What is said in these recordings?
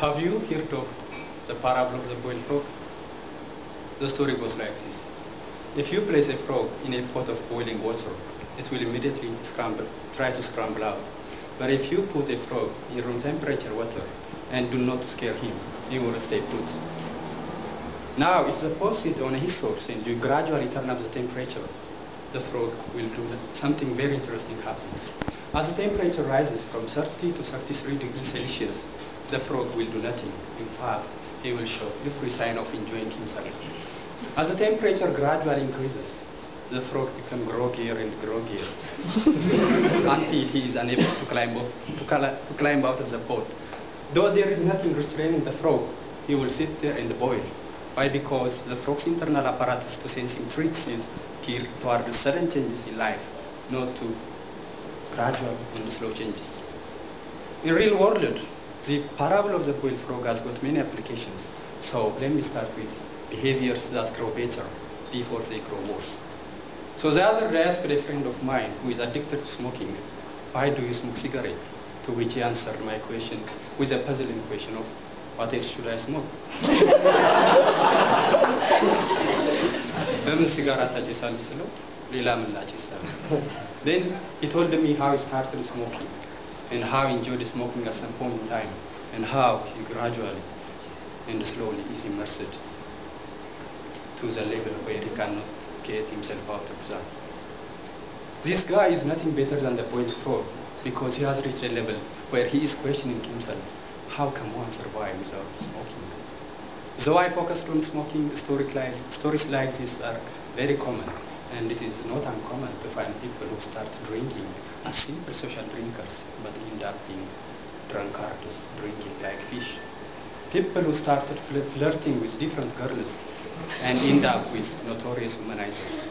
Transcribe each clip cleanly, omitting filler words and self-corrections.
Have you heard of the parable of the boiled frog? The story goes like this. If you place a frog in a pot of boiling water, it will immediately try to scramble out. But if you put a frog in room temperature water and do not scare him, he will stay put. Now, if the pot sits on a heat source and you gradually turn up the temperature, the frog will do something very interesting happens. As the temperature rises from 30 to 33 degrees Celsius, the frog will do nothing. In fact, he will show every sign of enjoying himself. As the temperature gradually increases, the frog becomes groggier and groggier until he is unable to climb out of the pot. Though there is nothing restraining the frog, he will sit there and boil. Why? Because the frog's internal apparatus to sensing tricks is geared toward sudden changes in life, not to gradual and slow changes. In real world, the parable of the boiled frog has got many applications. So let me start with behaviors that grow better before they grow worse. So the other day I asked a friend of mine who is addicted to smoking, why do you smoke cigarette? To which he answered my question with a puzzling question of, what else should I smoke? Then he told me how he started smoking and how he enjoyed smoking at some point in time and how he gradually and slowly is immersed to the level where he cannot get himself out of that. This guy is nothing better than the boiled frog because he has reached a level where he is questioning himself, how can one survive without smoking? Though I focused on smoking, stories like this are very common, and it is not uncommon to find people who start drinking as simple social drinkers but end up being drunkards, drinking like fish. People who started flirting with different girls and end up with notorious womanizers.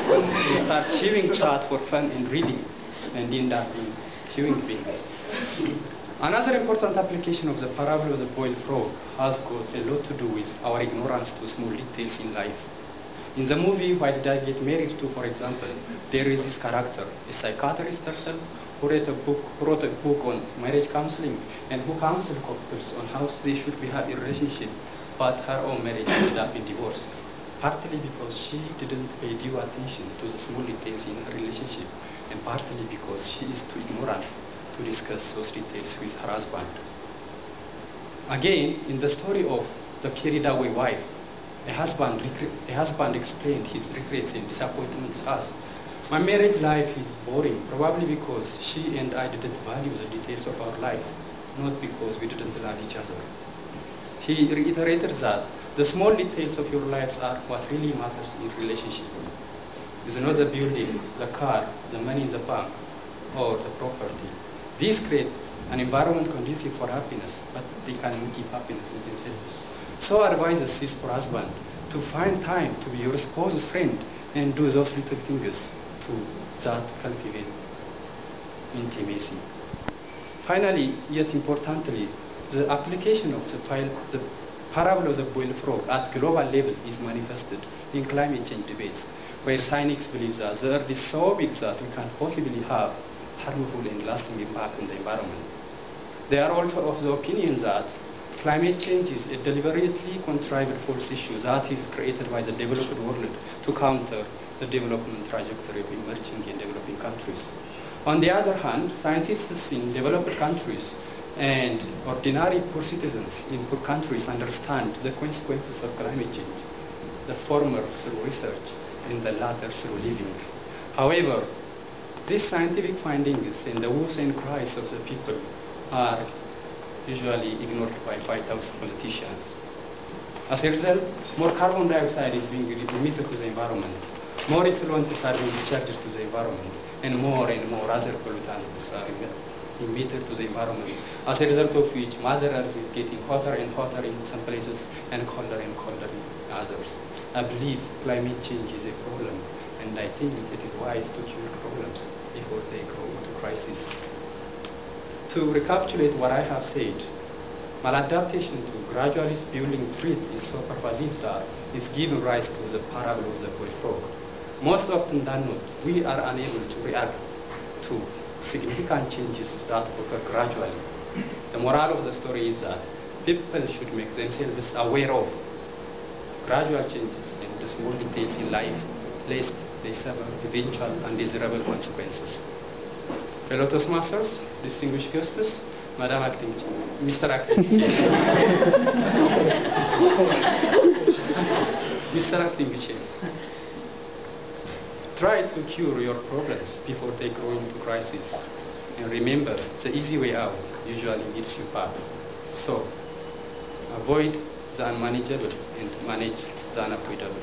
Who start chewing chat for fun and reading and end up being chewing things. Another important application of the parable of the boiled frog has got a lot to do with our ignorance to small details in life. In the movie Why Did I Get Married To, for example, there is this character, a psychiatrist herself, who wrote a book on marriage counseling and who counseled couples on how they should have a relationship, but her own marriage ended up in divorce, partly because she didn't pay due attention to the small details in her relationship, and partly because she is too ignorant to discuss those details with her husband. Again, in the story of the carried away wife, a husband explained his regrets and disappointments as, my marriage life is boring, probably because she and I didn't value the details of our life, not because we didn't love each other. He reiterated that the small details of your lives are what really matters in relationship. It's not the building, the car, the money in the bank, or the property. These create an environment conducive for happiness, but they can give happiness in themselves. So advises his husband to find time to be your spouse's friend and do those little things that cultivate intimacy. Finally, yet importantly, the application of the parable of the boiled frog at global level is manifested in climate change debates, where cynics believe that the earth is so big that we can't possibly have harmful and lasting impact on the environment. They are also of the opinion that climate change is a deliberately contrived false issue that is created by the developed world to counter the development trajectory of emerging and developing countries. On the other hand, scientists in developed countries and ordinary poor citizens in poor countries understand the consequences of climate change, the former through research and the latter through living. However, these scientific findings and the woes and cries of the people are usually ignored by White House politicians. As a result, more carbon dioxide is being emitted to the environment, more effluents are being discharged to the environment, and more other pollutants are emitted to the environment, as a result of which Mother Earth is getting hotter and hotter in some places and colder in others. I believe climate change is a problem, and I think it is wise to cure problems before they grow into crisis. To recapitulate what I have said, maladaptation to gradually building threat is so pervasive that it's given rise to the parable of the boiled frog. Most often than not, we are unable to react to significant changes that occur gradually The moral of the story is that people should make themselves aware of gradual changes and the small details in life, lest they suffer eventual undesirable consequences. Fellow Toastmasters, distinguished guests, Madam Acting Chair, Mr. Acting Chair, Mr. Acting Chair, try to cure your problems before they grow into crisis. And remember, the easy way out usually leads you back. So, avoid the unmanageable and manage the unavoidable.